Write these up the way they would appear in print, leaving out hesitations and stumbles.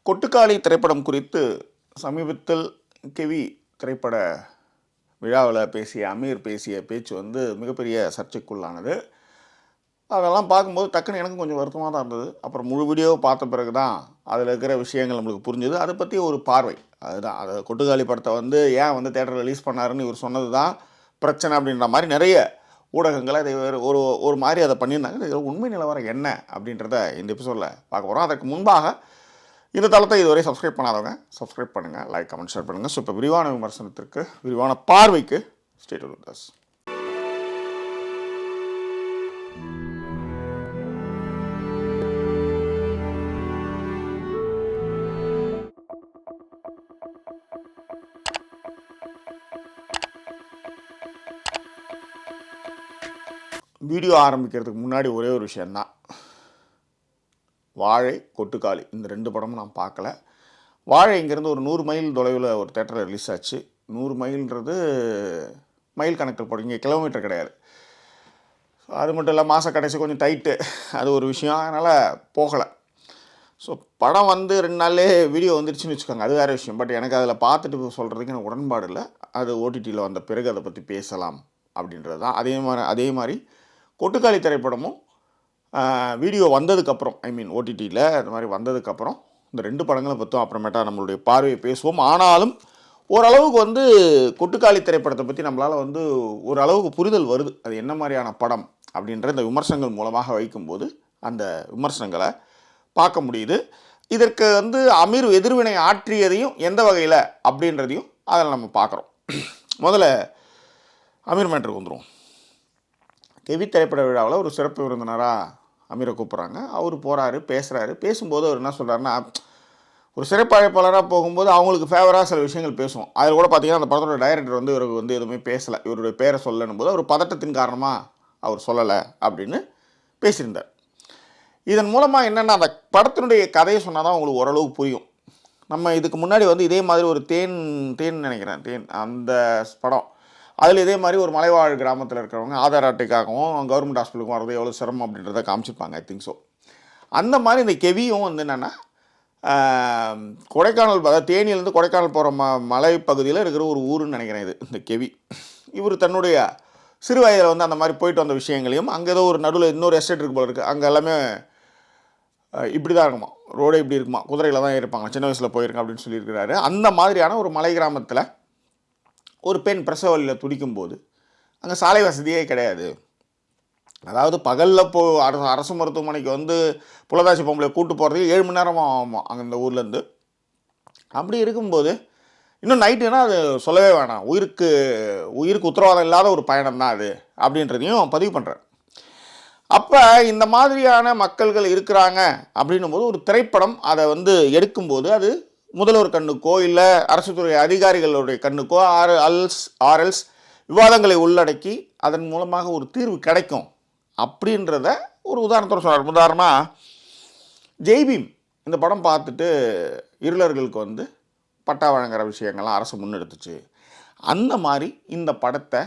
கொட்டுக்காளி திரைப்படம் குறித்து சமீபத்தில் கெவி திரைப்பட விழாவில் பேசிய அமீர் பேசிய பேச்சு மிகப்பெரிய சர்ச்சைக்குள்ளானது. அதெல்லாம் பார்க்கும்போது டக்குன்னு எனக்கும் கொஞ்சம் வருத்தமாக தான் இருந்தது. அப்புறம் முழு வீடியோ பார்த்த பிறகு தான் அதில் இருக்கிற விஷயங்கள் நம்மளுக்கு புரிஞ்சுது. அதை பற்றி ஒரு பார்வை, அதுதான். அதை கொட்டுக்காளி படத்தை ஏன் தேட்டரில் ரிலீஸ் பண்ணாருன்னு இவர் சொன்னது தான் பிரச்சனை அப்படின்ற மாதிரி நிறைய ஊடகங்கள் அதை ஒரு மாதிரி அதை பண்ணியிருந்தாங்க. இதில் உண்மை நிலவரம் என்ன அப்படின்றத இந்த எபிசோடில் பார்க்க போகிறோம். அதற்கு முன்பாக இந்த தளத்தை இதுவரை சப்ஸ்கிரைப் பண்ணாதவங்க சப்ஸ்கிரைப் பண்ணுங்கள், லைக் கமெண்ட் ஷேர் பண்ணுங்கள். ஸோ இப்போ விரிவான விமர்சனத்திற்கு, விரிவான பார்வைக்கு stay tune with us. Video ஆரம்பிக்கிறதுக்கு முன்னாடி ஒரே ஒரு விஷயந்தான். வாழை, கொட்டுக்காளி இந்த ரெண்டு படமும் நான் பார்க்கல. வாழை இங்கேருந்து ஒரு 100 மைல் தொலைவில் ஒரு தேட்டரில் ரிலீஸ் ஆச்சு. 100 மைல்ன்றது மைல் கணக்கில் போடும், இங்கே கிலோமீட்டர் கிடையாது. அது மட்டும் இல்லை, மாத கடைசி கொஞ்சம் டைட்டு, அது ஒரு விஷயம், அதனால் போகலை. ஸோ படம் 2 நாள்லே வீடியோ வந்துருச்சுன்னு வச்சுக்கோங்க, அது வேறு விஷயம். பட் எனக்கு அதில் பார்த்துட்டு சொல்கிறதுக்கு எனக்கு உடன்பாடு இல்லை. அது ஓடிடியில் வந்த பிறகு அதை பற்றி பேசலாம் அப்படின்றது தான். அதே மாதிரி கொட்டுக்காளி திரைப்படமும் வீடியோ வந்ததுக்கப்புறம், ஓடிடியில் அந்த மாதிரி வந்ததுக்கப்புறம் இந்த 2 படங்களை பற்றும் அப்புறமேட்டா நம்மளுடைய பார்வையை பேசுவோம். ஆனாலும் ஓரளவுக்கு கொட்டுக்காளி திரைப்படத்தை பற்றி நம்மளால் ஓரளவுக்கு புரிதல் வருது. அது என்ன மாதிரியான படம் அப்படின்ற இந்த விமர்சனங்கள் மூலமாக வைக்கும்போது அந்த விமர்சனங்களை பார்க்க முடியுது. இதற்கு அமீர் எதிர்வினை ஆற்றியதையும் எந்த வகையில் அப்படின்றதையும் அதில் நம்ம பார்க்குறோம். முதல்ல அமீர் மேட்டருக்கு வந்துடும். கெவி திரைப்பட விழாவில் ஒரு சிறப்பு விருந்தினராக அமீரை கூப்பிட்றாங்க. அவர் போகிறாரு, பேசுகிறாரு. பேசும்போது அவர் என்ன சொல்கிறாருன்னா, ஒரு சிறப்பு அழைப்பாளராக போகும்போது அவங்களுக்கு ஃபேவராக சில விஷயங்கள் பேசுவோம். அதில் கூட பார்த்தீங்கன்னா அந்த படத்தோட டைரக்டர் இவருக்கு எதுவுமே பேசலை, இவருடைய பேரை சொல்லணும் போது அவர் பதட்டத்தின் காரணமாக அவர் சொல்லலை அப்படின்னு பேசியிருந்தார். இதன் மூலமாக என்னென்னா, அந்த படத்தினுடைய கதையை சொன்னால் தான் உங்களுக்கு ஓரளவு புரியும். நம்ம இதுக்கு முன்னாடி இதே மாதிரி ஒரு தேன் நினைக்கிறேன், தேன் அந்த படம், அதில் இதே மாதிரி ஒரு மலைவாழ் கிராமத்தில் இருக்கிறவங்க ஆதார் அட்டைக்காகவும் கவர்மெண்ட் ஹாஸ்பிட்டலுக்கும் வரது எவ்வளோ சிரமம் அப்படின்றத காமிச்சிருப்பாங்க. I think so. அந்த மாதிரி இந்த கெவியும் என்னென்னா, கொடைக்கானல், அதாவது தேனியிலேருந்து கொடைக்கானல் போகிற மலைப்பகுதியில் இருக்கிற ஒரு ஊருன்னு நினைக்கிறேன் இது இந்த கெவி. இவர் தன்னுடைய சிறு வயதில் அந்த மாதிரி போயிட்டு வந்த விஷயங்களையும், அங்கே ஏதோ ஒரு நடுவில் இன்னொரு எஸ்டேட் இருக்கு போல இருக்குது, அங்கே எல்லாமே இப்படி தான் இருக்குமா, ரோடே இப்படி இருக்குமா, குதிரையில் தான் இருப்பாங்க, சின்ன வயசில் போயிருக்கேன் அப்படின்னு சொல்லியிருக்கிறாரு. அந்த மாதிரியான ஒரு மலை கிராமத்தில் ஒரு பெண் பிரசவ வலியில் துடிக்கும்போது அங்கே சாலை வசதியே கிடையாது. அதாவது பகலில் அரசு மருத்துவமனைக்கு புலதாச்சி பொம்பளை கூட்டு போகிறதுக்கு 7 மணி நேரம் ஆகும் அங்கே இந்த ஊர்லேருந்து. அப்படி இருக்கும்போது இன்னும் நைட்டுன்னா அது சொல்லவே வேணாம், உயிருக்கு உத்தரவாதம் இல்லாத ஒரு பயணம் தான் அது அப்படின்றதையும் பதிவு பண்ணுறார். அப்போ இந்த மாதிரியான மக்கள்கள் இருக்கிறாங்க அப்படின்னும் போது ஒரு திரைப்படம் அதை எடுக்கும்போது அது முதல்வர் கண்ணுக்கோ இல்லை அரசு துறை அதிகாரிகளுடைய கண்ணுக்கோ ஆர்எல்ஸ் விவாதங்களை உள்ளடக்கி அதன் மூலமாக ஒரு தீர்வு கிடைக்கும் அப்படின்றத ஒரு உதாரணத்தோடு சொல்கிறார். உதாரணமாக ஜெய்பீம் இந்த படம் பார்த்துட்டு இருளர்களுக்கு பட்டா வழங்குகிற விஷயங்கள்லாம் அரசு முன்னெடுத்துச்சு. அந்த மாதிரி இந்த படத்தை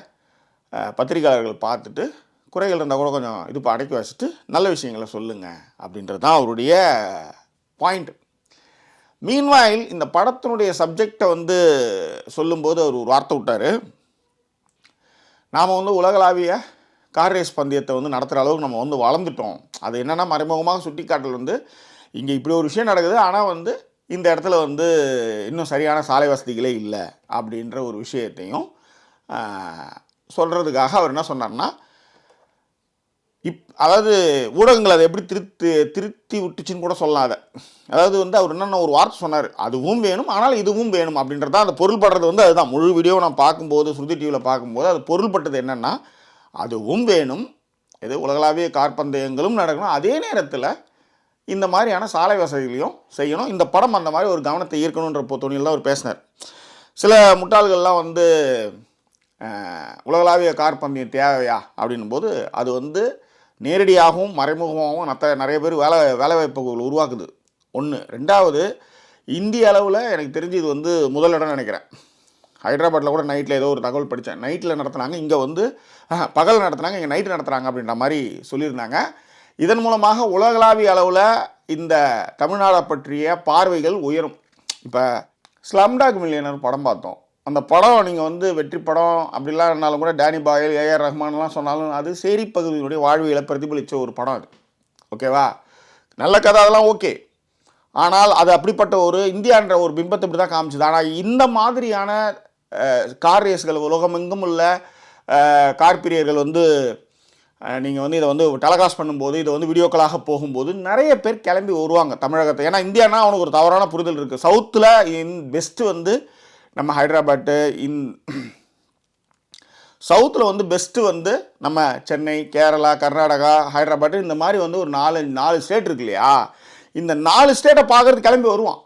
பத்திரிகையாளர்கள் பார்த்துட்டு குறைகள் இருந்தால் கூட கொஞ்சம் இது அடக்கி வச்சுட்டு நல்ல விஷயங்களை சொல்லுங்கள் அப்படின்றது தான் அவருடைய பாயிண்ட். மீன்வாயில் இந்த படத்தினுடைய சப்ஜெக்டை சொல்லும்போது அவர் ஒரு வார்த்தை விட்டார். நாம் உலகளாவிய கார் ரேஸ் பந்தயத்தை நடத்துகிற அளவுக்கு நம்ம வளர்ந்துட்டோம். அது என்னென்னா, மறைமுகமாக சுட்டி காட்டல் இங்கே இப்படி ஒரு விஷயம் நடக்குது, ஆனால் இந்த இடத்துல இன்னும் சரியான சாலை வசதிகளே இல்லை அப்படின்ற ஒரு விஷயத்தையும் சொல்கிறதுக்காக அவர் என்ன சொன்னார்னா, அதாவது ஊடகங்கள் அதை எப்படி திருத்தி விட்டுச்சுன்னு கூட சொல்லலாம். அதாவது அவர் என்னென்ன ஒரு வார்த்தை சொன்னார், அதுவும் வேணும் ஆனால் இதுவும் வேணும் அப்படின்றது தான் அந்த பொருள்படுறது. அதுதான் முழு வீடியோவை நான் பார்க்கும்போது, ஸ்ருதி டிவியில் பார்க்கும்போது அது பொருள்பட்டது என்னென்னா, அதுவும் வேணும், இது உலகளாவிய கார்பந்தயங்களும் நடக்கணும், அதே நேரத்தில் இந்த மாதிரியான சாலை வசதிகளையும் செய்யணும். இந்த படம் அந்த மாதிரி ஒரு கவனத்தை ஈர்க்கணுன்ற துணியில் தான் அவர் பேசினார். சில முட்டாள்கள்லாம் உலகளாவிய கார்பந்தயம் தேவையா அப்படின்னும் போது அது நேரடியாகவும் மறைமுகமாகவும் நிறைய பேர் வேலை வாய்ப்புகள் உருவாக்குது. 1. 2வது, இந்திய அளவில் எனக்கு தெரிஞ்சு இது முதல் இடம் நினைக்கிறேன். ஹைதராபாத்தில் கூட நைட்டில் ஏதோ ஒரு தகவல் படித்தேன், நைட்டில் நடத்துனாங்க, இங்கே பகல் நடத்துனாங்க, இங்கே நைட்டு நடத்துகிறாங்க அப்படின்ற மாதிரி சொல்லியிருந்தாங்க. இதன் மூலமாக உலகளாவிய அளவில் இந்த தமிழ்நாடை பற்றிய பார்வைகள் உயரும். இப்போ ஸ்லம்டாக் மில்லியனர் படம் பார்த்தோம். அந்த படம் நீங்கள் வந்து வெற்றி படம் அப்படிலாம் இருந்தாலும் கூட டேனி பாயல், ஏஆர் ரஹ்மான்லாம் சொன்னாலும் அது சேரி பகுதியினுடைய வாழ்வியலை பிரதிபலித்த ஒரு படம் அது. ஓகேவா? நல்ல கதை, அதெல்லாம் ஓகே. ஆனால் அது அப்படிப்பட்ட ஒரு இந்தியான்ற ஒரு பிம்பத்தை இப்படி தான் காமிச்சுது. ஆனால் இந்த மாதிரியான கார் ரேஸ்கள் உலகமெங்கும் உள்ள கார் பிரியர்கள் வந்து நீங்கள் வந்து இதை வந்து டெலகாஸ்ட் பண்ணும்போது, இதை வந்து வீடியோக்களாக போகும்போது நிறைய பேர் கிளம்பி வருவாங்க தமிழகத்தை. ஏன்னா இந்தியானா அவனுக்கு ஒரு தவறான புரிதல் இருக்குது. சவுத்தில் பெஸ்ட்டு வந்து நம்ம ஹைதராபாத்து, சவுத்தில் வந்து பெஸ்ட்டு வந்து நம்ம சென்னை, கேரளா, கர்நாடகா, ஹைதராபாத்து, இந்த மாதிரி வந்து ஒரு நாலு ஸ்டேட் இருக்கு இல்லையா? இந்த 4 ஸ்டேட்டை பார்க்குறது கிளம்பி வருவான்.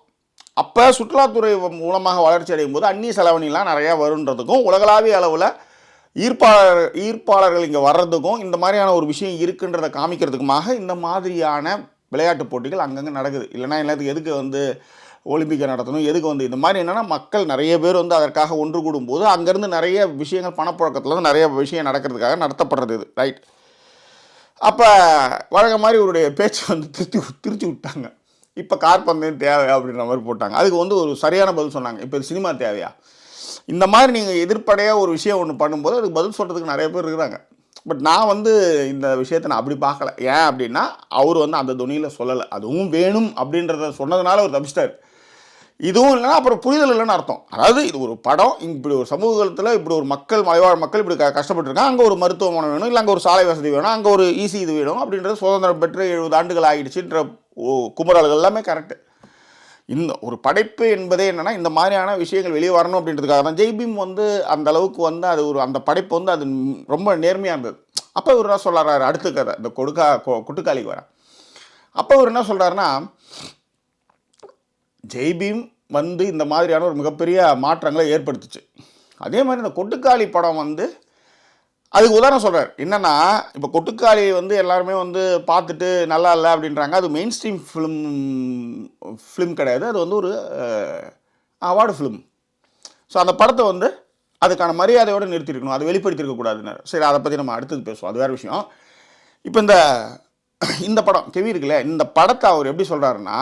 அப்போ சுற்றுலாத்துறை மூலமாக வளர்ச்சி அடையும் போது அந்நிய செலவணிலாம் நிறையா வருன்றதுக்கும் உலகளாவிய அளவில் ஈர்ப்பாளர்கள் இங்கே வர்றதுக்கும் இந்த மாதிரியான ஒரு விஷயம் இருக்குன்றதை காமிக்கிறதுக்குமாக இந்த மாதிரியான விளையாட்டு போட்டிகள் அங்கங்கே நடக்குது. இல்லைனா எல்லாத்துக்கு எதுக்கு வந்து ஒலிம்பிக்கை நடத்தணும், எதுக்கு வந்து இந்த மாதிரி என்னென்னா மக்கள் நிறைய பேர் வந்து அதற்காக ஒன்று கூடும்போது அங்கேருந்து நிறைய விஷயங்கள் பணப்புழக்கத்துலேருந்து நிறைய விஷயம் நடக்கிறதுக்காக நடத்தப்படுறது இது, ரைட்? அப்போ வழங்க மாதிரி இவருடைய பேச்சை வந்து திருச்சி விட்டாங்க. இப்போ கார் பந்தயம் தேவை அப்படின்ற மாதிரி போட்டாங்க. அதுக்கு வந்து ஒரு சரியான பதில் சொன்னாங்க. இப்போ இது சினிமா தேவையா? இந்த மாதிரி நீங்கள் எதிர்ப்படையாக ஒரு விஷயம் ஒன்று பண்ணும்போது அதுக்கு பதில் சொல்கிறதுக்கு நிறைய பேர் இருக்கிறாங்க. பட் நான் வந்து இந்த விஷயத்தை நான் அப்படி பார்க்கல. ஏன் அப்படின்னா அவர் வந்து அந்த துணியில் சொல்லலை. அதுவும் வேணும் அப்படின்றத சொன்னதுனால அவர் தப்பிச்சிட்டார். இதுவும் இல்லைன்னா அப்புறம் புரிதல் இல்லைன்னு அர்த்தம். அதாவது இது ஒரு படம், இப்படி ஒரு சமூகத்தில் இப்படி ஒரு மலைவாழ் மக்கள் இப்படி கஷ்டப்பட்டுருக்காங்க, அங்கே ஒரு மருத்துவமனை வேணும், இல்லை அங்கே ஒரு சாலை வசதி வேணும், அங்கே ஒரு ஈஸி இது வேணும் அப்படின்றது சுதந்திரம் பெற்று 70 ஆண்டுகள் ஆகிடுச்சுன்ற குமரல்கள் எல்லாமே கரெக்டு. இந்த ஒரு படைப்பு என்பதே என்னென்னா இந்த மாதிரியான விஷயங்கள் வெளியே வரணும் அப்படின்றதுக்காக தான். ஜெய்பீம் வந்து அந்த அளவுக்கு வந்து அது ஒரு அந்த படைப்பு வந்து அது ரொம்ப நேர்மையாக இருந்தது. அப்போ இவர் என்ன சொல்கிறாரு, அடுத்த கதை இந்த கொட்டுக்காளிக்கு வர அப்போ இவர் என்ன சொல்கிறாருன்னா, ஜெய்பீம் வந்து இந்த மாதிரியான ஒரு மிகப்பெரிய மாற்றங்களை ஏற்படுத்துச்சு. அதே மாதிரி இந்த கொட்டுக்காளி படம் வந்து அதுக்கு உதாரணம் சொல்கிறார். என்னென்னா இப்போ கொட்டுக்காளி வந்து எல்லாருமே வந்து பார்த்துட்டு நல்லா இல்லை அப்படின்றாங்க. அது மெயின் ஸ்ட்ரீம் ஃபிலிம் கிடையாது, அது வந்து ஒரு அவார்டு ஃபிலிம். ஸோ அந்த படத்தை வந்து அதுக்கான மரியாதையோடு நிறுத்திருக்கணும், அதை வெளிப்படுத்தியிருக்கக்கூடாதுன்னு. சரி, அதை பற்றி நம்ம அடுத்தது பேசுவோம், அது வேறு விஷயம். இப்போ இந்த படம் கெவி இருக்குல்ல, இந்த படத்தை அவர் எப்படி சொல்கிறாருன்னா,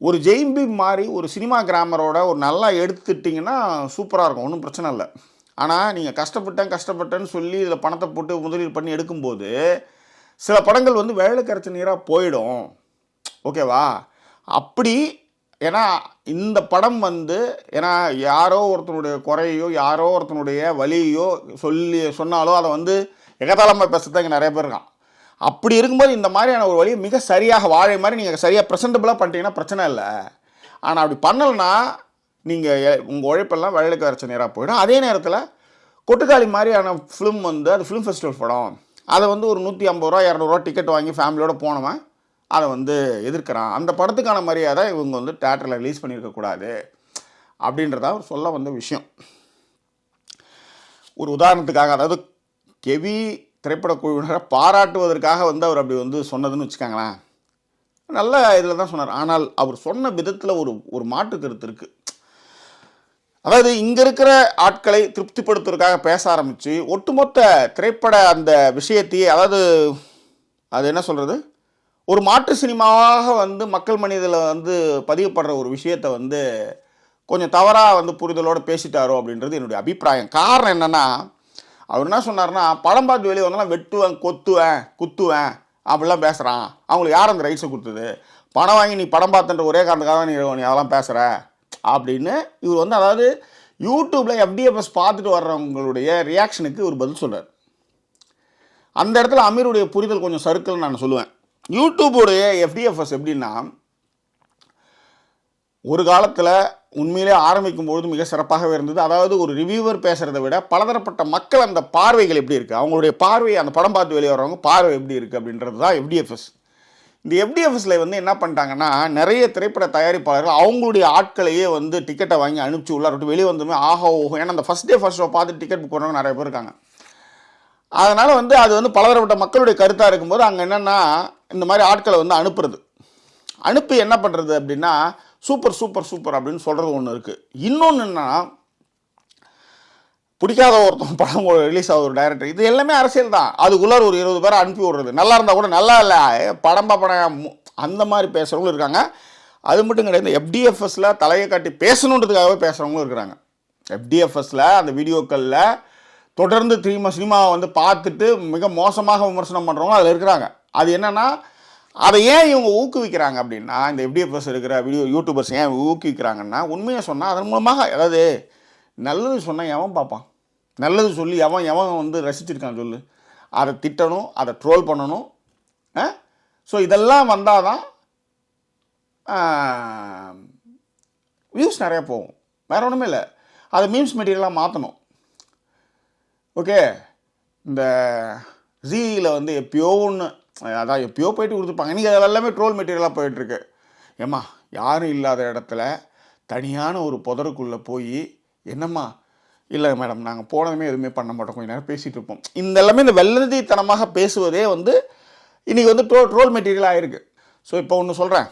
ஒரு ஜெய்பீம் மாதிரி ஒரு சினிமா கிராமரோட ஒரு நல்லா எடுத்துட்டிங்கன்னா சூப்பராக இருக்கும், ஒன்றும் பிரச்சனை இல்லை. ஆனால் நீங்கள் கஷ்டப்பட்டேன்னு சொல்லி இதில் பணத்தை போட்டு முதலீடு பண்ணி எடுக்கும்போது சில படங்கள் வந்து வேலை கரைச்ச நீராக போயிடும். ஓகேவா? அப்படி ஏன்னா இந்த படம் வந்து ஏன்னா யாரோ ஒருத்தனுடைய குறையோ யாரோ ஒருத்தனுடைய வலியோ சொன்னாலோ அதை வந்து எகத்தாளமாக பேசுறதுக்கு இங்கே நிறைய பேர் இருக்கான். அப்படி இருக்கும்போது இந்த மாதிரியான ஒரு வழியை மிக சரியாக வாழை மாதிரி நீங்கள் சரியாக ப்ரெசென்டபுளாக பண்ணிட்டீங்கன்னா பிரச்சனை இல்லை. ஆனால் அப்படி பண்ணலைன்னா நீங்கள் உங்கள் உழைப்பெல்லாம் வெள்ளைக்கு வரைச்ச நேராக போயிடும். அதே நேரத்தில் கொட்டுக்காளி மாதிரியான ஃபிலிம் வந்து அது ஃபிலிம் ஃபெஸ்டிவல் படம், அதை வந்து ஒரு 150 ரூபா 200 ரூபா டிக்கெட் வாங்கி ஃபேமிலியோடு போனவன் அதை வந்து எதிர்க்கிறான். அந்த படத்துக்கான மரியாதை இவங்க வந்து தேட்டரில் ரிலீஸ் பண்ணியிருக்கக்கூடாது அப்படின்றத அவர் சொல்ல வந்த விஷயம். ஒரு உதாரணத்துக்காக, அதாவது கெவி திரைப்படக்குழுவினரை பாராட்டுவதற்காக வந்து அவர் அப்படி வந்து சொன்னதுன்னு வச்சுக்காங்களேன், நல்ல இதில் தான் சொன்னார். ஆனால் அவர் சொன்ன விதத்தில் ஒரு மாற்று கருத்து இருக்குது. அதாவது இங்கே இருக்கிற ஆட்களை திருப்திப்படுத்துவதற்காக பேச ஆரம்பித்து ஒட்டுமொத்த திரைப்பட அந்த விஷயத்தையே, அதாவது அது என்ன சொல்கிறது, ஒரு மாற்று சினிமாவாக வந்து மக்கள் மனிதில் வந்து பதிவுப்படுற ஒரு விஷயத்தை வந்து கொஞ்சம் தவறாக வந்து புரிதலோடு பேசிட்டாரோ அப்படின்றது என்னுடைய அபிப்பிராயம். காரணம் என்னென்னா, அவர் என்ன சொன்னார்னா, படம் பார்த்து வெளியே வந்தாலும் வெட்டுவேன், குத்துவேன் அப்படிலாம் பேசுகிறான். அவங்களுக்கு யார் அந்த ரைட்ஸை கொடுத்தது? பணம் வாங்கி நீ படம் பார்த்துன்ற ஒரே காரணத்துக்காக நீ அதெல்லாம் பேசுகிற அப்படின்னு இவர் வந்து, அதாவது யூடியூப்பில் FDFS பார்த்துட்டு வர்றவங்களுடைய ரியாக்ஷனுக்கு ஒரு பதில் சொல்கிறார். அந்த இடத்துல அமீருடைய புரிதல் கொஞ்சம் சறுக்கல்னு நான் சொல்லுவேன். யூடியூபுடைய FDFS எப்படின்னா, ஒரு காலத்தில் உண்மையிலே ஆரம்பிக்கும் பொழுது மிக சிறப்பாகவே இருந்தது. அதாவது ஒரு ரிவ்யூவர் பேசுகிறத விட பலதரப்பட்ட மக்கள் அந்த பார்வைகள் எப்படி இருக்குது, அவங்களுடைய பார்வை, அந்த படம் பார்த்து வெளியே வர்றவங்க பார்வை எப்படி இருக்குது அப்படின்றது தான் FDFS. இந்த FDFSல வந்து என்ன பண்ணிட்டாங்கன்னா, நிறைய திரைப்பட தயாரிப்பாளர்கள் அவங்களுடைய ஆட்களையே வந்து டிக்கெட்டை வாங்கி அனுப்பிச்சி உள்ளார விட்டு வெளியே வந்துமே ஆஹா ஓஹோ, ஏன்னா அந்த ஃபஸ்ட் ஷோ பார்த்து டிக்கெட் புக் பண்ணுறவங்க நிறைய பேர் இருக்காங்க. அதனால் வந்து அது வந்து பலதரப்பட்ட மக்களுடைய கருத்தாக இருக்கும்போது அங்கே என்னென்னா இந்த மாதிரி ஆட்களை வந்து அனுப்பி என்ன பண்ணுறது அப்படின்னா, சூப்பர் அப்படின்னு சொல்கிறது ஒன்று இருக்குது. இன்னொன்று என்னென்னா, பிடிக்காத ஒருத்தன் படம் ரிலீஸ் ஆகுது ஒரு டைரக்டர், இது எல்லாமே அரசியல் தான். அதுக்குள்ளே ஒரு 20 பேரை அனுப்பி விடுறது, நல்லா இருந்தால் கூட நல்லா இல்லை படம் படம் அந்த மாதிரி பேசுகிறவங்களும் இருக்காங்க. அது மட்டும் கிடையாது, எஃப்டிஎஃப்எஸில் தலையை காட்டி பேசணுன்றதுக்காகவே பேசுகிறவங்களும் இருக்கிறாங்க. எஃப்டிஎஃப்எஸில் அந்த வீடியோக்களில் தொடர்ந்து சினிமாவை வந்து பார்த்துட்டு மிக மோசமாக விமர்சனம் பண்ணுறவங்க அதில் இருக்கிறாங்க. அது என்னென்னா, அதை ஏன் இவங்க ஊக்குவிக்கிறாங்க அப்படின்னா, இந்த எஃப்டிஎஃப்எஸ் இருக்கிற யூடியூபர்ஸ் ஏன் ஊக்குவிக்கிறாங்கன்னா, உண்மையை சொன்னால் அதன் மூலமாக, அதாவது நல்லது சொன்னால் எவன் பார்ப்பான், நல்லது சொல்லி எவன் வந்து ரசிச்சிருக்கான் சொல்லு, அதை திட்டணும், அதை ட்ரோல் பண்ணணும். ஸோ இதெல்லாம் வந்தால் தான் வியூஸ் நிறையா போகும். வேறு ஒன்றுமே இல்லை, அதை மீம்ஸ் மெட்டீரியலாக மாற்றணும். ஓகே, இந்த ஜீயில் வந்து எப்பயோ போயிட்டு கொடுத்துருப்பாங்க. இன்றைக்கி அது எல்லாமே ட்ரோல் மெட்டீரியலாக போயிட்டுருக்கு. ஏம்மா, யாரும் இல்லாத இடத்துல தனியான ஒரு புதருக்குள்ளே போய் என்னம்மா, இல்லை மேடம் நாங்கள் போனதுமே எதுவுமே பண்ண மாட்டோம், கொஞ்சம் நேரம் பேசிகிட்டு இருப்போம், இந்த எல்லாமே இந்த வெள்ளந்தித்தனமாக பேசுவதே வந்து இன்றைக்கி வந்து ட்ரோல் மெட்டீரியல் ஆகிருக்கு. ஸோ இப்போ ஒன்று சொல்கிறேன்,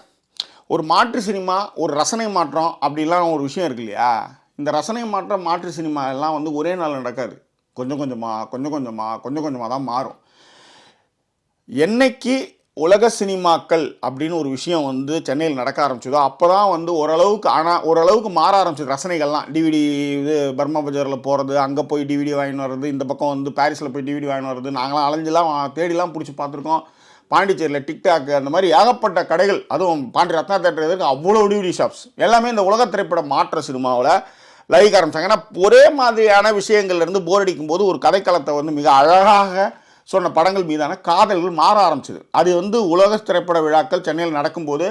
ஒரு மாற்று சினிமா, ஒரு ரசனை மாற்றம் அப்படிலாம் ஒரு விஷயம் இருக்கு இல்லையா? இந்த ரசனை மாற்றம், மாற்று சினிமா எல்லாம் வந்து ஒரே நாள் நடக்காது. கொஞ்சம் கொஞ்சமாக தான் மாறும். என்னைக்கு உலக சினிமாக்கள் அப்படின்னு ஒரு விஷயம் வந்து சென்னையில் நடக்க ஆரம்பிச்சதோ அப்போ தான் வந்து ஓரளவுக்கு மாற ஆரம்பிச்சது ரசனைகள்லாம். டிவிடி இது பர்மா பஜாரில் போகிறது, அங்கே போய் டிவிடி வாங்கின்னு வர்றது, இந்த பக்கம் வந்து பாரிஸில் போய் டிவிடி வாங்கின்னு வர்றது, நாங்களாம் அலைஞ்செல்லாம் தேடிலாம் பிடிச்சி பார்த்துருக்கோம். பாண்டிச்சேரியில் டிக்டாக் அந்த மாதிரி ஏகப்பட்ட கடைகள், அதுவும் பாண்டி ரத்னா தேட்டர் எதுக்கு அவ்வளோ டிவிடி ஷாப்ஸ் எல்லாமே இந்த உலக திரைப்பட மாற்ற சினிமாவில் லைக் ஆரம்பித்தாங்க. ஏன்னா ஒரே மாதிரியான விஷயங்கள்லேருந்து போர் அடிக்கும் போது ஒரு கதைக்களத்தை வந்து மிக அழகாக சொன்ன படங்கள் மீதான காதல்கள் மாற ஆரம்பிச்சிது. அது வந்து உலக திரைப்பட விழாக்கள் சென்னையில் நடக்கும்போது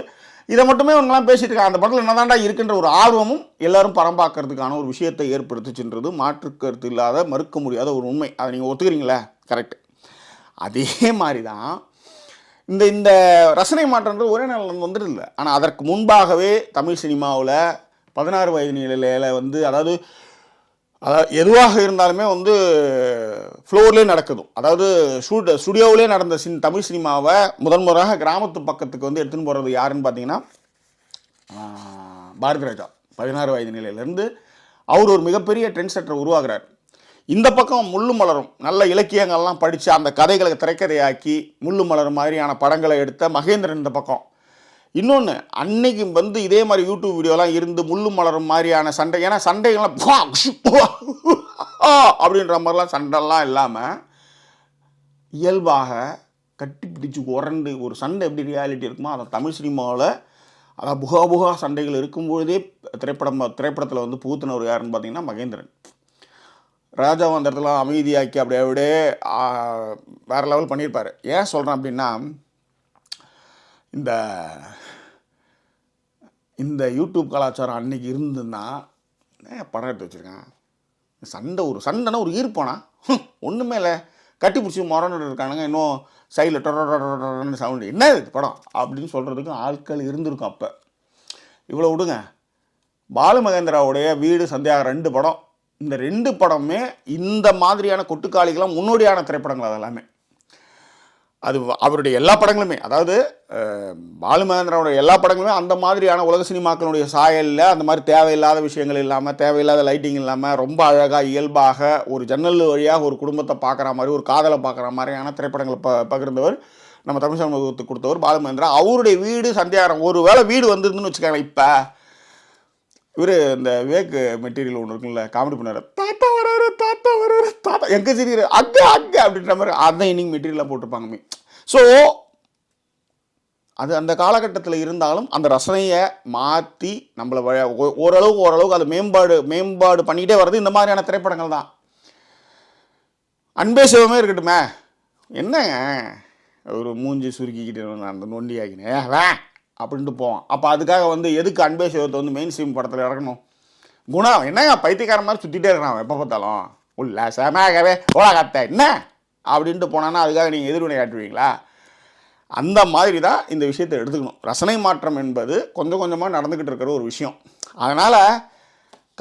இதை மட்டுமே அவங்களாம் பேசிட்டு இருக்காங்க. அந்த படத்தில் என்னதான்டா இருக்குன்ற ஒரு ஆர்வமும் எல்லாரும் படம் பார்க்கறதுக்கான ஒரு விஷயத்தை ஏற்படுத்திச்சுன்றது மாற்று கருத்து இல்லாத, மறுக்க முடியாத ஒரு உண்மை. அதை நீங்கள் ஒத்துக்கிறீங்களா? கரெக்டு. அதே மாதிரி தான் இந்த ரசனை மாற்றன்றது ஒரே நாள் வந்துடுது. ஆனால் அதற்கு முன்பாகவே தமிழ் சினிமாவில் 16 வயது நிலையில் வந்து அதாவது எதுவாக இருந்தாலுமே வந்து ஃப்ளோர்லேயே நடக்குது. அதாவது ஸ்டுடியோவிலே நடந்த தமிழ் சினிமாவை முதன்முறையாக கிராமத்து பக்கத்துக்கு வந்து எடுத்துன்னு போகிறது யாருன்னு பார்த்தீங்கன்னா பாரதி ராஜா. 16 வயது நிலையிலேருந்து அவர் ஒரு மிகப்பெரிய ட்ரெண்ட் செட்டரை உருவாகிறார். இந்த பக்கம் முள்ளு மலரும் நல்ல இலக்கியங்கள்லாம் படித்து அந்த கதைகளை திரைக்கதையாக்கி முள்ளு மலரும் மாதிரியான படங்களை எடுத்த மகேந்திரன் இந்த பக்கம். இன்னொன்று, அன்னைக்கு வந்து இதே மாதிரி யூடியூப் வீடியோலாம் இருந்து முள்ளு மலரும் மாதிரியான சண்டை, ஏன்னா சண்டைகள்லாம் அப்படின்ற மாதிரிலாம் சண்டைலாம் இல்லாமல் இயல்பாக கட்டி பிடிச்சி உரண்டு ஒரு சண்டை எப்படி ரியாலிட்டி இருக்குமோ அதை தமிழ் சினிமாவில் அதான் புகா சண்டைகள் இருக்கும்பொழுதே திரைப்படத்தில் வந்து புகுத்தினவர் யாருன்னு பார்த்தீங்கன்னா மகேந்திரன். ராஜாவை அந்த இடத்துல அமைதியாக்கி அப்படியே வேறு லெவல் பண்ணியிருப்பார். ஏன் சொல்கிறேன் அப்படின்னா, இந்த யூடியூப் கலாச்சாரம் அன்றைக்கி இருந்துன்னா படம் எடுத்து வச்சுருக்கேன். ஒரு சண்டைனா ஒரு ஈர்ப்பானா ஒன்றுமே இல்லை, கட்டி பிடிச்சி மொரண்டு இருக்கானுங்க, இன்னும் சைடில் டொன்னு சவுண்டு, என்ன இது படம் அப்படின்னு சொல்கிறதுக்கு ஆட்கள் இருந்திருக்கும். அப்போ இவ்வளோ விடுங்க, பாலு மகேந்திராவுடைய வீடு சந்தியாக 2 படம், இந்த 2 படமே இந்த மாதிரியான கொட்டுக்காளிகளாம் முன்னோடியான திரைப்படங்கள். அதெல்லாமே அது அவருடைய எல்லா படங்களுமே, அதாவது பாலு மகேந்திராவுடைய எல்லா படங்களுமே அந்த மாதிரியான உலக சினிமாக்களுடைய சாயலில் அந்த மாதிரி தேவையில்லாத விஷயங்கள் இல்லாமல், தேவையில்லாத லைட்டிங் இல்லாமல், ரொம்ப அழகாக இயல்பாக ஒரு ஜன்னல் வழியாக ஒரு குடும்பத்தை பார்க்குற மாதிரி, ஒரு காதலை பார்க்குற மாதிரியான திரைப்படங்களை பகிர்ந்தவர் நம்ம தமிழ் சமூகத்துக்கு கொடுத்தவர் பாலு மகேந்திரா. அவருடைய வீடு சந்தியாகரம், ஒரு வேளை வீடு வந்துருந்துன்னு வச்சுக்காங்க. இப்போ இவர் இந்த விவேக் மெட்டீரியல் ஒன்று இருக்குல்ல, காமெடி பண்ணார், தாத்தா தாத்தா எங்கே சரி அங்கே அப்படின்ற மாதிரி அதான் இன்னைக்கு மெட்டீரியலாக போட்டிருப்பாங்க. ஸோ அது அந்த காலகட்டத்தில் இருந்தாலும் அந்த ரசனையை மாற்றி நம்மளை ஓரளவுக்கு அது மேம்பாடு பண்ணிக்கிட்டே வர்றது இந்த மாதிரியான திரைப்படங்கள் தான். அன்பே சிவமே இருக்கட்டுமே, என்னங்க ஒரு மூஞ்சி சுருக்கிக்கிட்டு அந்த நொண்டி ஆகினேன் அப்படின்ட்டு போவான். அப்போ அதுக்காக வந்து எதுக்கு அன்பே சிவத்தை வந்து மெயின் ஸ்ட்ரீம் படத்தில் இறக்கணும்? குணம் என்னங்க பைத்தியக்கார மாதிரி சுற்றிட்டே இருக்கிறான் எப்போ பார்த்தாலும், உள்ள சமாகவே ஓலகத்தை என்ன அப்படின்ட்டு போனான்னா அதுக்காக நீங்கள் எதிர்வினை காட்டுவீங்களா? அந்த மாதிரி தான் இந்த விஷயத்தை எடுத்துக்கணும். ரசனை மாற்றம் என்பது கொஞ்சம் கொஞ்சமாக நடந்துக்கிட்டு இருக்கிற ஒரு விஷயம். அதனால்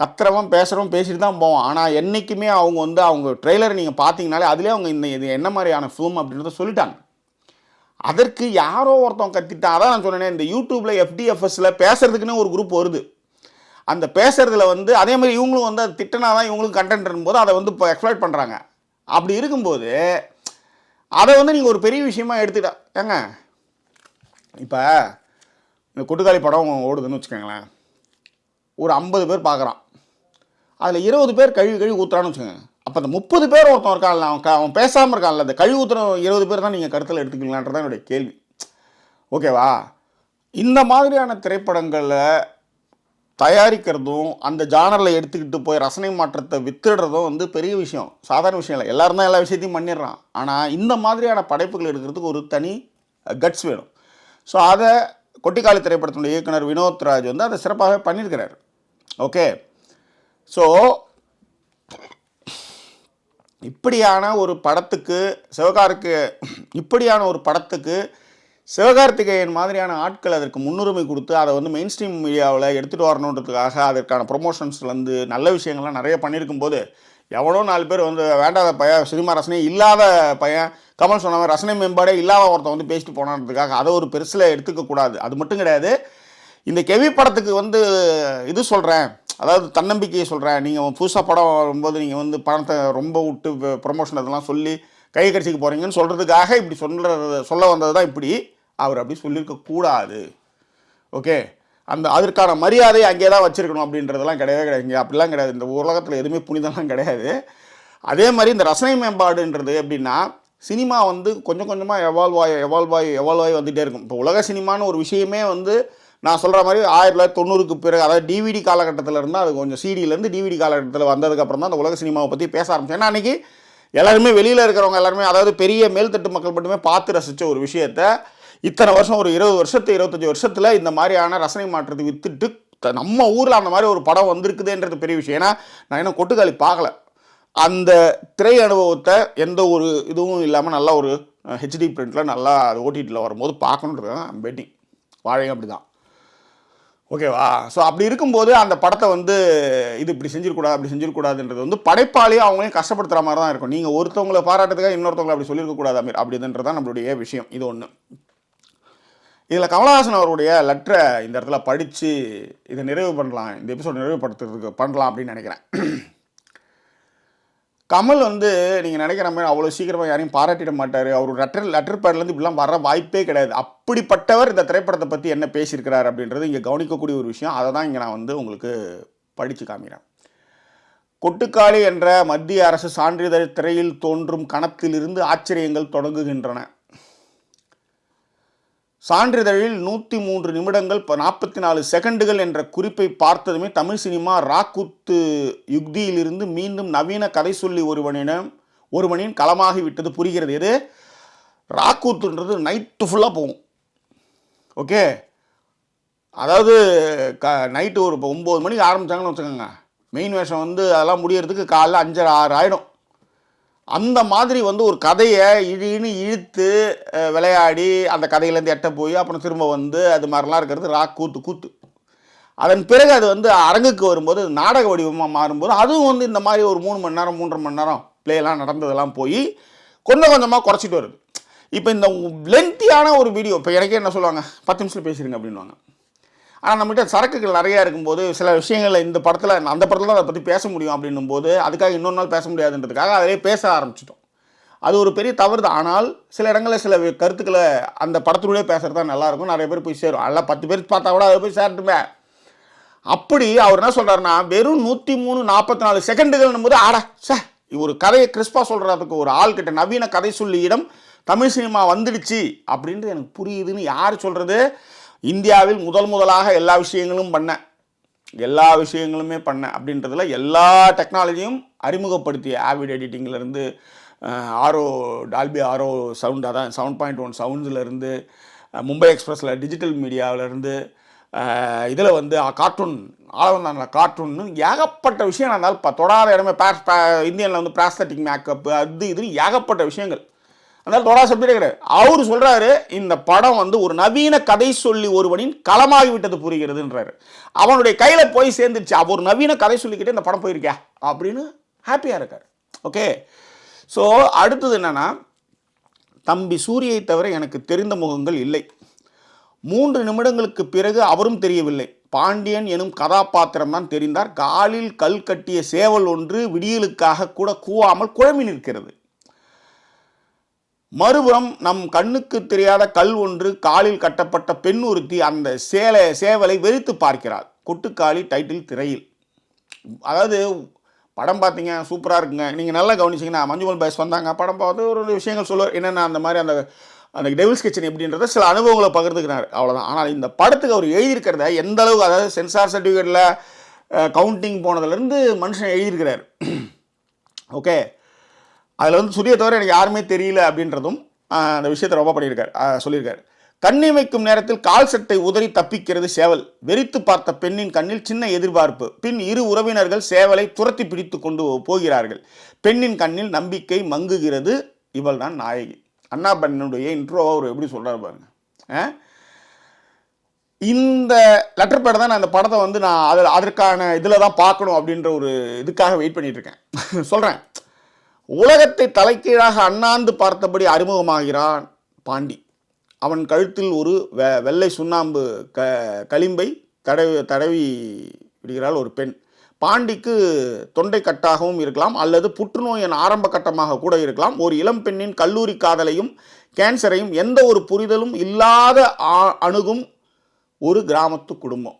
கத்துறவன் பேசுகிறவன் பேசிட்டு தான் போவான். ஆனால் என்றைக்குமே அவங்க ட்ரெய்லரை நீங்கள் பார்த்தீங்கனாலே அதுலேயே அவங்க இது என்ன மாதிரியான ஃபிலிம் அப்படின்றத சொல்லிட்டாங்க. அதற்கு யாரோ ஒருத்தவங்க கத்திட்டான். அதான் நான் சொன்னேன், இந்த யூடியூப்பில் எஃப்டிஎஃப்எஸில் பேசுறதுக்குன்னு ஒரு குரூப் வருது. அந்த பேசுறதுல வந்து அதே மாதிரி இவங்களும் வந்து அது திட்டினா தான் இவங்களுக்கு கண்டென்ட் போது அதை வந்து இப்போ எக்ஸ்ப்ளாய்ட் பண்ணுறாங்க. அப்படி இருக்கும்போது அதை வந்து நீங்கள் ஒரு பெரிய விஷயமா எடுத்துட்டா ஏங்க, இப்போ இந்த கொட்டுக்காளி படம் ஓடுதுன்னு வச்சுக்கோங்களேன், ஒரு 50 பேர் பார்க்குறான், அதில் 20 பேர் கழுவி ஊற்றுறான்னு வச்சுக்கோங்க. அப்போ அந்த 30 பேர் ஒருத்தன் இருக்கான்ல, அவன் பேசாமல் இருக்கான்ல, அந்த கழுவி ஊற்றுற 20 பேர் தான் நீங்கள் கருத்தில் எடுத்துக்கலான்றதான் என்னுடைய கேள்வி. ஓகேவா? இந்த மாதிரியான திரைப்படங்களை தயாரிக்கிறதும் அந்த ஜானரில் எடுத்துக்கிட்டு போய் ரசனை மாற்றத்தை வித்துடுறதும் வந்து பெரிய விஷயம், சாதாரண விஷயம் இல்லை. எல்லாரும் தான் எல்லா விஷயத்தையும் பண்ணிடுறான். ஆனால் இந்த மாதிரியான படைப்புகள் எடுக்கிறதுக்கு ஒரு தனி கட்ஸ் வேணும். ஸோ அதை கொட்டிக்காளி திரைப்படத்தினுடைய இயக்குனர் வினோத் ராஜ் வந்து அதை சிறப்பாகவே பண்ணியிருக்கிறார். ஓகே, ஸோ இப்படியான ஒரு படத்துக்கு சிவகார்த்திகேயன் மாதிரியான ஆட்கள் அதற்கு முன்னுரிமை கொடுத்து அதை வந்து மெயின் ஸ்ட்ரீம் மீடியாவில் எடுத்துகிட்டு வரணுன்றதுக்காக அதற்கான ப்ரொமோஷன்ஸ்லேருந்து நல்ல விஷயங்கள்லாம் நிறைய பண்ணியிருக்கும் போது எவனோ 4 பேர் வந்து வேண்டாத பையன், சினிமா ரசனை இல்லாத பையன், கமல் சொன்ன மாதிரி ரசனை மேம்பாடே இல்லாத ஒருத்தன் வந்து பேசிட்டு போனான்றதுக்காக அதை ஒரு பெருசில் எடுத்துக்கக்கூடாது. அது மட்டும் கிடையாது, இந்த கெவி படத்துக்கு வந்து இது சொல்கிறேன், அதாவது தன்னம்பிக்கையை சொல்கிறேன். நீங்கள் புதுசாக படம் வரும்போது நீங்கள் வந்து பணத்தை ரொம்ப விட்டு ப்ரொமோஷன் அதெல்லாம் சொல்லி கை கடிச்சிக்க போகிறீங்கன்னு சொல்கிறதுக்காக இப்படி சொல்ல வந்தது தான். இப்படி அவர் அப்படி சொல்லியிருக்கக்கூடாது. ஓகே, அதற்கான மரியாதை அங்கே தான் வச்சுருக்கணும் அப்படின்றதெல்லாம் கிடையவே கிடையாது. இங்கே அப்படிலாம் கிடையாது. இந்த உலகத்தில் எதுவுமே புனிதம்லாம் கிடையாது. அதே மாதிரி இந்த ரசனை மேம்பாடுன்றது எப்படின்னா, சினிமா வந்து கொஞ்சம் கொஞ்சமாக எவால்வ் ஆகி வந்துகிட்டே இருக்கும். இப்போ உலக சினிமான்னு ஒரு விஷயமே வந்து நான் சொல்கிற மாதிரி 1990க்கு பிறகு, அதாவது டிவிடி காலகட்டத்தில் இருந்தால், அது கொஞ்சம் சிடியிலேருந்து டிவிடி காலகட்டத்தில் வந்ததுக்கப்புறம் தான் அந்த உலக சினிமாவை பற்றி பேச ஆரம்பிச்சேன். ஏன்னா அன்றைக்கி எல்லாருமே வெளியில் இருக்கிறவங்க எல்லாருமே, அதாவது பெரிய மேல்தட்டு மக்கள் மட்டுமே பார்த்து ரசித்த ஒரு விஷயத்தை இத்தனை வருஷம், ஒரு 20 வருஷத்து 25 வருஷத்தில் இந்த மாதிரியான ரசனை மாற்றத்தை வித்துட்டு நம்ம ஊரில் அந்த மாதிரி ஒரு படம் வந்திருக்குதுன்றது பெரிய விஷயம். ஏன்னா நான் இன்னும் கொட்டுக்காளி பார்க்கல. அந்த திரை அனுபவத்தை எந்த ஒரு இதுவும் இல்லாமல் நல்லா ஒரு ஹெச்டி பிரிண்டில் நல்லா அது ஓடிடியில் வரும்போது பார்க்கணுன்றது தான் வெயிட்டிங். வாழையும் அப்படி தான். ஓகேவா? ஸோ அப்படி இருக்கும்போது அந்த படத்தை வந்து இது இப்படி செஞ்சிடக்கூடாதுன்றது வந்து படைப்பாளியும் அவங்களையும் கஷ்டப்படுத்துகிற மாதிரி தான் இருக்கும். நீங்கள் ஒருத்தவங்களை பாராட்டுறதுக்காக இன்னொருத்தவங்களை அப்படி சொல்லியிருக்கக்கூடாது அப்படின்றது தான் நம்மளுடைய விஷயம். இது ஒன்று. இதில் கமலஹாசன் அவருடைய லெட்டரை இந்த இடத்துல படித்து இதை நிறைவு பண்ணலாம், இந்த எபிசோட் நிறைவுபடுத்துறதுக்கு பண்ணலாம் அப்படின்னு நினைக்கிறேன். கமல் வந்து நீங்கள் நினைக்கிற மாதிரி அவ்வளோ சீக்கிரமாக யாரையும் பாராட்டிட மாட்டார். அவர் லெட்டர் பேட்லேருந்து இப்படிலாம் வர வாய்ப்பே கிடையாது. அப்படிப்பட்டவர் இந்த திரைப்படத்தை பற்றி என்ன பேசியிருக்கிறார் அப்படின்றது இங்கே கவனிக்கக்கூடிய ஒரு விஷயம். அதை தான் இங்கே நான் வந்து உங்களுக்கு படித்து காமிக்கிறேன். கொட்டுக்காளி என்ற மத்திய அரசு சான்றிதழ் திரையில் தோன்றும் கணத்திலிருந்து ஆச்சரியங்கள் தொடங்குகின்றன. சான்றிதழில் 103 நிமிடங்கள் 44 செகண்டுகள் என்ற குறிப்பை பார்த்ததுமே தமிழ் சினிமா ராக்கூத்து யுக்தியிலிருந்து மீண்டும் நவீன கதை சொல்லி ஒருவனின் களமாகி விட்டது புரிகிறது. எது ராக்கூத்துன்றது நைட்டு ஃபுல்லாக போகும். ஓகே, அதாவது நைட்டு ஒரு 9 மணிக்கு ஆரம்பித்தாங்கன்னு வச்சுக்கோங்க, மெயின் வேஷம் வந்து அதெல்லாம் முடியறதுக்கு காலைல 5:30 6 ஆகிடும். அந்த மாதிரி வந்து ஒரு கதையை இழுத்து விளையாடி அந்த கதையிலேருந்து எட்ட போய் அப்புறம் திரும்ப வந்து அது மாதிரிலாம் இருக்கிறது கூத்து. அதன் பிறகு அது வந்து அரங்குக்கு வரும்போது நாடக வடிவமாக மாறும்போது அதுவும் வந்து இந்த மாதிரி ஒரு 3 மணி நேரம் 3.5 மணி நேரம் பிளேலாம் நடந்ததெல்லாம் போய் கொஞ்சம் கொஞ்சமாக குறைச்சிட்டு வருது. இப்போ இந்த லென்த்தியான ஒரு வீடியோ, இப்போ எனக்கே என்ன சொல்லுவாங்க, 10 நிமிஷத்தில் பேசிடுங்க அப்படின்வாங்க. ஆனால் நம்மகிட்ட சரக்குகள் நிறையா இருக்கும்போது சில விஷயங்களில் அந்த படத்தில் தான் அதை பற்றி பேச முடியும் அப்படின்னும் போது அதுக்காக இன்னொரு நாள் பேச முடியாதுன்றதுக்காக அதிலே பேச ஆரம்பிச்சிட்டோம். அது ஒரு பெரிய தவறு தான். ஆனால் சில இடங்களில் சில கருத்துக்களை அந்த படத்துலேயே பேசுகிறது தான் நல்லாயிருக்கும், நிறைய பேர் போய் சேரும். அதெல்லாம் 10 பேர் பார்த்தா கூட அதை போய் சேரட்டுமே. அப்படி அவர் என்ன சொல்கிறாருன்னா, வெறும் 103 44 செகண்டுகள்னும் போது ஒரு கதையை கிறிஸ்பாக சொல்கிறதுக்கு ஒரு ஆள்கிட்ட நவீன கதை சொல்லியிடம் தமிழ் சினிமா வந்துடுச்சு அப்படின்றது எனக்கு புரியுதுன்னு யார் சொல்கிறது? இந்தியாவில் முதலாக எல்லா விஷயங்களுமே பண்ண அப்படின்றதுல எல்லா டெக்னாலஜியும் அறிமுகப்படுத்திய ஆவிட் எடிட்டிங்லேருந்து டால்பி ஆரோ சவுண்ட், அதான் 7.1 சவுண்ட்ஸ்லேருந்து மும்பை எக்ஸ்பிரஸில் டிஜிட்டல் மீடியாவிலேருந்து இதில் வந்து கார்ட்டூன்னு ஏகப்பட்ட விஷயம் இருந்தாலும் தொடாத இடமே இந்தியனில் வந்து ப்ராஸ்தட்டிக் மேக்கப்பு இதுன்னு ஏகப்பட்ட விஷயங்கள். அதனால் தொடா சப்ஜெக்டே கிடையாது. அவர் சொல்கிறாரு, இந்த படம் வந்து ஒரு நவீன கதை சொல்லி ஒருவனின் களமாகி விட்டது புரிகிறதுன்றாரு. அவனுடைய கையில் போய் சேர்ந்துருச்சு. அவர் ஒரு நவீன கதை சொல்லிக்கிட்டே இந்த படம் போயிருக்கா அப்படின்னு ஹாப்பியாக இருக்கார். ஓகே, ஸோ அடுத்தது என்னென்னா, தம்பி சூரியை தவிர எனக்கு தெரிந்த முகங்கள் இல்லை. 3 நிமிடங்களுக்கு பிறகு அவரும் தெரியவில்லை. பாண்டியன் எனும் கதாபாத்திரம் தான் தெரிந்தார். காலில் கல் கட்டிய சேவல் ஒன்று விடியலுக்காக கூட கூவாமல் குழம்பி நிற்கிறது. மறுபுறம் நம் கண்ணுக்கு தெரியாத கல் ஒன்று காலில் கட்டப்பட்ட பெண் ஒருத்தி அந்த சேவலை வெறித்து பார்க்கிறாள். கொட்டுக்காளி டைட்டில் திரையில். அதாவது படம் பார்த்தீங்க, சூப்பராக இருக்குங்க. நீங்கள் நல்லா கவனிச்சிங்கன்னா மஞ்சுமல் பாய்ஸ் வந்தாங்க, படம் பார்த்து ஒரு விஷயங்கள் சொல்லுவார். என்னென்ன அந்த மாதிரி அந்த டெவில்ஸ் கிச்சன் எப்படின்றத சில அனுபவங்களை பகிர்ந்துக்கிறார், அவ்வளோதான். ஆனால் இந்த படத்துக்கு அவர் எழுதியிருக்கிறத எந்த அளவுக்கு, அதாவது சென்சார் சர்டிஃபிகேட்டில் கவுண்டிங் போனதுலேருந்து மனுஷன் எழுதியிருக்கிறார். ஓகே, அதில் வந்து சூரிய தவிர எனக்கு யாருமே தெரியல அப்படின்றதும் அந்த விஷயத்தை ரொம்ப சொல்லியிருக்காரு. கண்ணிமைக்கும் நேரத்தில் கால் சட்டை உதறி தப்பிக்கிறது சேவல். வெறித்து பார்த்த பெண்ணின் கண்ணில் சின்ன எதிர்பார்ப்பு. பின் இரு உறவினர்கள் சேவலை துரத்தி பிடித்து கொண்டு போகிறார்கள். பெண்ணின் கண்ணில் நம்பிக்கை மங்குகிறது. இவள் தான் நாயகி. அண்ணா பெண்ணுடைய இன்ட்ரோவை அவர் எப்படி சொல்கிறார் பாருங்க. இந்த லெட்டர் பேட தான் நான் இந்த படத்தை வந்து நான் அதற்கான இதில் தான் பார்க்கணும் அப்படின்ற ஒரு இதுக்காக வெயிட் பண்ணிட்டு இருக்கேன். சொல்கிறேன், உலகத்தை தலைக்கீழாக அண்ணாந்து பார்த்தபடி அறிமுகமாகிறான் பாண்டி. அவன் கழுத்தில் ஒரு வெள்ளை சுண்ணாம்பு களிம்பை தடவி விடுகிறாள் ஒரு பெண். பாண்டிக்கு தொண்டை கட்டாகவும் இருக்கலாம், அல்லது புற்றுநோயின் ஆரம்ப கட்டமாக கூட இருக்கலாம். ஒரு இளம் பெண்ணின் கல்லூரி காதலையும் கேன்சரையும் எந்த ஒரு புரிதலும் இல்லாத அணுகும் ஒரு கிராமத்து குடும்பம்.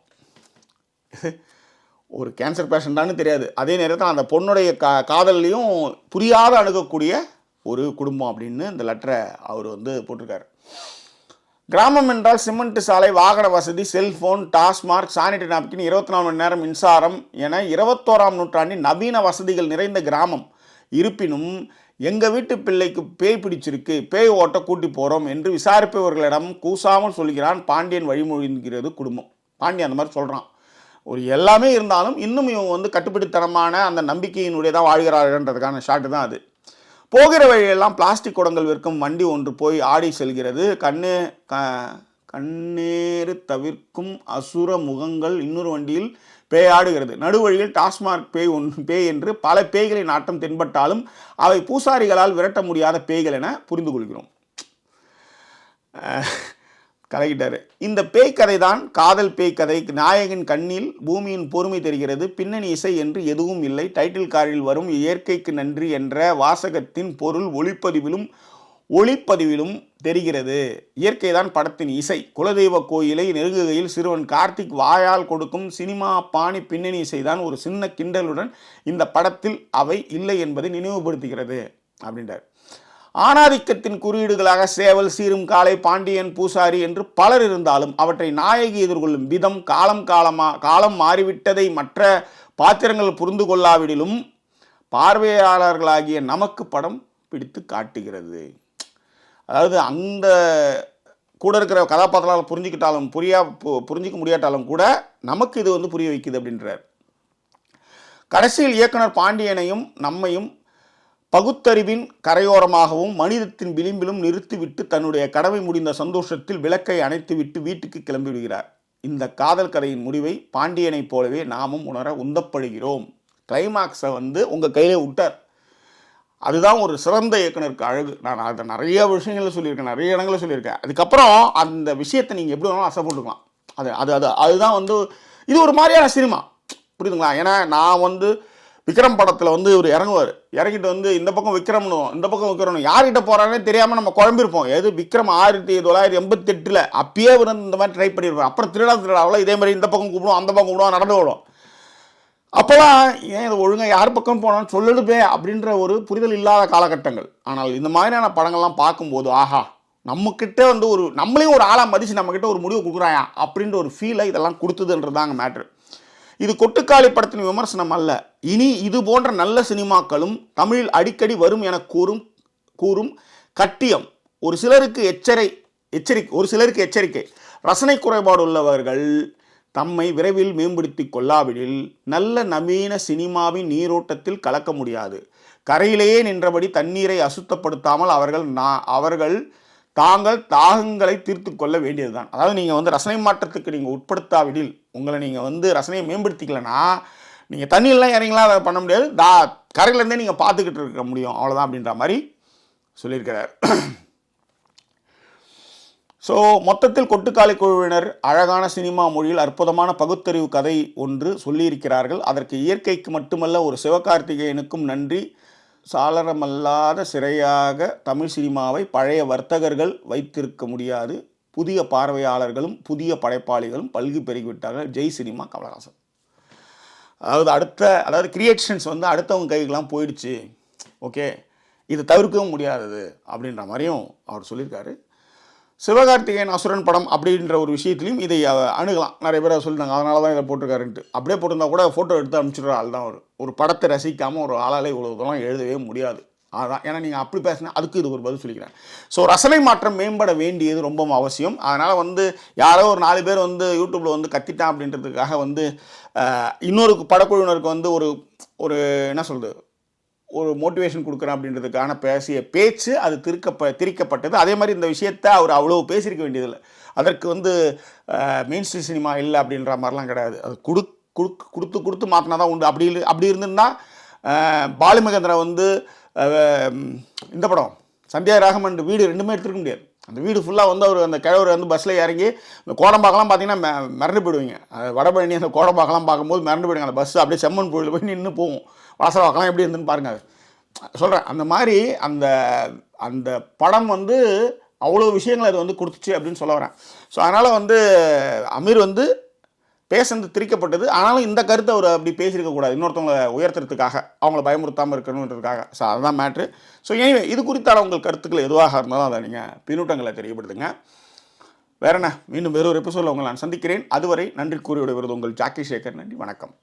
ஒரு கேன்சர் பேஷண்டான்னு தெரியாது, அதே நேரத்தில் அந்த பொண்ணுடைய காதலையும் புரியாத அணுகக்கூடிய ஒரு குடும்பம் அப்படின்னு இந்த லெட்டரை அவர் வந்து போட்டிருக்காரு. கிராமம் என்றால் சிமெண்ட் சாலை, வாகன வசதி, செல்போன், டாஸ்மார்க், சானிடரி நாப்கின், 24 மணி நேரம் மின்சாரம் என 21ஆம் நூற்றாண்டின் நவீன வசதிகள் நிறைந்த கிராமம். இருப்பினும் எங்கள் வீட்டு பிள்ளைக்கு பேய் பிடிச்சிருக்கு, பேய் ஓட்ட கூட்டி போகிறோம் என்று விசாரிப்பவர்களிடம் கூசாமல் சொல்கிறான் பாண்டியன். வழிமொழிகிறது குடும்பம். பாண்டியன் அந்த மாதிரி சொல்கிறான். ஒரு எல்லாமே இருந்தாலும் இன்னும் இவங்க வந்து கட்டுப்பிடித்தனமான அந்த நம்பிக்கையினுடைய தான் வாழ்கிறார்கள்ன்றதுக்கான ஷாட்டு தான் அது. போகிற வழியெல்லாம் பிளாஸ்டிக் குடங்கள் விற்கும் வண்டி ஒன்று போய் ஆடி செல்கிறது. கண்ணேறு தவிர்க்கும் அசுர முகங்கள் இன்னொரு வண்டியில் பேயாடுகிறது. நடுவழியில் டாஸ்மார்க் பேய் என்று பல பேய்களின் ஆட்டம் தென்பட்டாலும் அவை பூசாரிகளால் விரட்ட முடியாத பேய்கள் என புரிந்து கொள்கிறோம். கலையிட்டாரு. இந்த பேய் கதை தான் காதல் பேய் கதை. நாயகன் கண்ணில் பூமியின் பொறுமை தெரிகிறது. பின்னணி இசை என்று எதுவும் இல்லை. டைட்டில் கார்டில் வரும் இயற்கைக்கு நன்றி என்ற வாசகத்தின் பொருள் ஒளிப்பதிவிலும் தெரிகிறது. இயற்கை தான் படத்தின் இசை. குலதெய்வ கோயிலை நெருங்குகையில் சிறுவன் கார்த்திக் வாயால் கொடுக்கும் சினிமா பாணி பின்னணி இசைதான் ஒரு சின்ன கிண்டலுடன் இந்த படத்தில் அவை இல்லை என்பதை நினைவுபடுத்துகிறது அப்படின்றார். ஆணாதிக்கத்தின் குறியீடுகளாக சேவல், சீரும் காளை, பாண்டியன், பூசாரி என்று பலர் இருந்தாலும் அவற்றை நாயகி எதிர்கொள்ளும் விதம் காலம் மாறிவிட்டதை மற்ற பாத்திரங்கள் புரிந்து கொள்ளாவிடிலும் பார்வையாளர்களாகிய நமக்கு படம் பிடித்து காட்டுகிறது. அதாவது அந்த கூட இருக்கிற கதாபாத்திரங்களால் புரிஞ்சிக்க முடியாட்டாலும் கூட நமக்கு இது வந்து புரிய வைக்குது அப்படின்றார். கடைசியில் இயக்குனர் பாண்டியனையும் நம்மையும் பகுத்தறிவின் கரையோரமாகவும் மனிதத்தின் விளிம்பிலும் நிறுத்திவிட்டு தன்னுடைய கடமை முடிந்த சந்தோஷத்தில் விளக்கை அணைத்துவிட்டு வீட்டுக்கு கிளம்பிவிடுகிறார். இந்த காதல் கதையின் முடிவை பாண்டியனைப் போலவே நாமும் உணர உந்தப்படுகிறோம். கிளைமாக்ஸை வந்து உங்கள் கையிலே விட்டார். அதுதான் ஒரு சிறந்த இயக்குனருக்கு அழகு. நான் அதை நிறைய விஷயங்களில் சொல்லியிருக்கேன், நிறைய இடங்களில் சொல்லியிருக்கேன். அதுக்கப்புறம் அந்த விஷயத்தை நீங்கள் எப்படி வேணாலும் அசைப்பட்டுக்கலாம். அதுதான் வந்து இது ஒரு மாதிரியான சினிமா, புரியுதுங்களா? ஏன்னா நான் வந்து விக்ரம் படத்தில் வந்து இவர் இறங்கிட்டு வந்து இந்த பக்கம் விக்ரம்னு யார்கிட்ட போகிறானே தெரியாமல் நம்ம குழம்பிருப்போம். எது விக்ரம் 1988 அப்பயே வந்து இந்த மாதிரி ட்ரை பண்ணியிருப்போம். அப்புறம் திருடாவில் இதே மாதிரி இந்த பக்கம் கூப்பிடுவோம், அந்த பக்கம் கூப்பிடுவோம், நடந்து விடும். அப்போலாம் ஏன் இது ஒழுங்காக யார் பக்கம் போனாலும் சொல்லிடுப்பே அப்படின்ற ஒரு புரிதல் இல்லாத காலகட்டங்கள். ஆனால் இந்த மாதிரியான படங்கள்லாம் பார்க்கும்போது ஆஹா, நம்மக்கிட்ட வந்து நம்மளையும் ஒரு ஆளாக மதித்து நம்மக்கிட்ட ஒரு முடிவு கொடுக்குறாயா அப்படின்ற ஒரு ஃபீலை இதெல்லாம் கொடுத்ததுன்றதாங்க மேட்ரு. இது கொட்டுக்காளி படத்தின் விமர்சனம் அல்ல. இனி இது போன்ற நல்ல சினிமாக்களும் தமிழில் அடிக்கடி வரும் என கூறும் கட்டியம். ஒரு சிலருக்கு எச்சரிக்கை. ரசனை குறைபாடு உள்ளவர்கள் தம்மை விரைவில் மேம்படுத்தி கொள்ளாவிடில் நல்ல நவீன சினிமாவின் நீரோட்டத்தில் கலக்க முடியாது. கரையிலேயே நின்றபடி தண்ணீரை அசுத்தப்படுத்தாமல் அவர்கள் தாங்கள் தாகங்களை தீர்த்து கொள்ள வேண்டியதுதான். அதாவது நீங்கள் வந்து ரசனை மாற்றத்துக்கு நீங்கள் உட்படுத்தாவிடில், உங்களை நீங்கள் வந்து ரசனையை மேம்படுத்திக்கலன்னா நீங்கள் தண்ணியெல்லாம் இறங்கலாம், அதை பண்ண முடியாது. கரையிலேருந்தே நீங்கள் பார்த்துக்கிட்டு இருக்க முடியும், அவ்வளோதான் அப்படின்ற மாதிரி சொல்லியிருக்கிறார். ஸோ மொத்தத்தில் கொட்டுக்காளி குழுவினர் அழகான சினிமா மொழியில் அற்புதமான பகுத்தறிவு கதை ஒன்று சொல்லியிருக்கிறார்கள். அதற்கு இயற்கைக்கு மட்டுமல்ல ஒரு சிவகார்த்திகேயனுக்கும் நன்றி. சாளரமல்லாத சிறையாக தமிழ் சினிமாவை பழைய வர்த்தகர்கள் வைத்திருக்க முடியாது. புதிய பார்வையாளர்களும் புதிய படைப்பாளிகளும் பல்கி பெருகிவிட்டார்கள். ஜெய் சினிமா கமலஹாசன். அதாவது கிரியேஷன்ஸ் வந்து அடுத்தவங்க கைக்கெல்லாம் போயிடுச்சு. ஓகே, இது தவிர்க்கவும் முடியாதது அப்படின்ற மாதிரியும் அவர் சொல்லியிருக்காரு. சிவகார்த்திகேயன் அசுரன் படம் அப்படின்ற ஒரு விஷயத்துலையும் இதை அணுகலாம். நிறைய பேர் சொல்லிட்டாங்க அதனால தான் இதை போட்டிருக்காருன்ட்டு. அப்படியே போட்டிருந்தா கூட ஃபோட்டோ எடுத்து அனுப்பிச்சிடுற ஆள் தான் ஒரு படத்தை ரசிக்காமல் ஒரு ஆளால் இவ்வளோ தூரம் எழுதவே முடியாது. அதுதான், ஏன்னா நீங்கள் அப்படி பேசினா அதுக்கு இது ஒரு பதில் சொல்லிக்கிறேன். ஸோ ரசனை மாற்றம் மேம்பட வேண்டியது ரொம்ப அவசியம். அதனால் வந்து யாரோ ஒரு 4 பேர் வந்து யூடியூப்பில் வந்து கத்திட்டான் அப்படின்றதுக்காக வந்து இன்னொரு படக்குழுவினருக்கு வந்து ஒரு என்ன சொல்கிறது, ஒரு மோட்டிவேஷன் கொடுக்குறேன் அப்படின்றதுக்கான பேசிய பேச்சு அது திரிக்கப்பட்டது. அதே மாதிரி இந்த விஷயத்தை அவர் அவ்வளோ பேசியிருக்க வேண்டியதில்லை. அதற்கு வந்து மெயின் ஸ்ட்ரீம் சினிமா இல்லை அப்படின்ற மாதிரிலாம் கிடையாது. அது கொடுத்து மாற்றினா தான் உண்டு. அப்படி இருந்துன்னா பாலுமகேந்திரன் வந்து இந்த படம் சந்தியா ராகவன் வீடு 2மே எடுத்துருக்க முடியாது. அந்த வீடு ஃபுல்லாக வந்து அவர் அந்த கிழவர் வந்து பஸ்ஸில் இறங்கி இந்த கோடம்பாக்கெல்லாம் பார்த்தீங்கன்னா மிரண்டு போயிடுவீங்க. வடபழனி அந்த கோடம்பாக்கெல்லாம் பார்க்கும்போது மிரண்டு போயிடுங்க. அந்த பஸ்ஸு அப்படியே செம்மன் கோயிலில் போய் நின்று போகும். வாசலாக்கெல்லாம் எப்படி இருந்துன்னு பாருங்கள். சொல்கிறேன், அந்த மாதிரி அந்த படம் வந்து அவ்வளோ விஷயங்கள் அது வந்து கொடுத்துச்சு அப்படின்னு சொல்ல வரேன். ஸோ அதனால் வந்து அமீர் வந்து பேசுறது திரிக்கப்பட்டது. ஆனாலும் இந்த கருத்தை அவர் அப்படி பேசியிருக்கக்கூடாது. இன்னொருத்தவங்களை உயர்த்துறதுக்காக, அவங்கள பயமுறுத்தாமல் இருக்கணுன்றதுக்காக. ஸோ அதுதான் மேட்ரு. ஸோ எனவே இது குறித்தான உங்கள் கருத்துக்கள் எதுவாக இருந்தாலும் அதை நீங்கள் பின்னூட்டங்களை தெரியப்படுத்துங்க. வேற என்ன, மீண்டும் வேறொரு எபிசோடில் உங்களை நான் சந்திக்கிறேன். அதுவரை நன்றி கூறி விடுவது உங்கள் ஜாக்கி சேகர். நன்றி, வணக்கம்.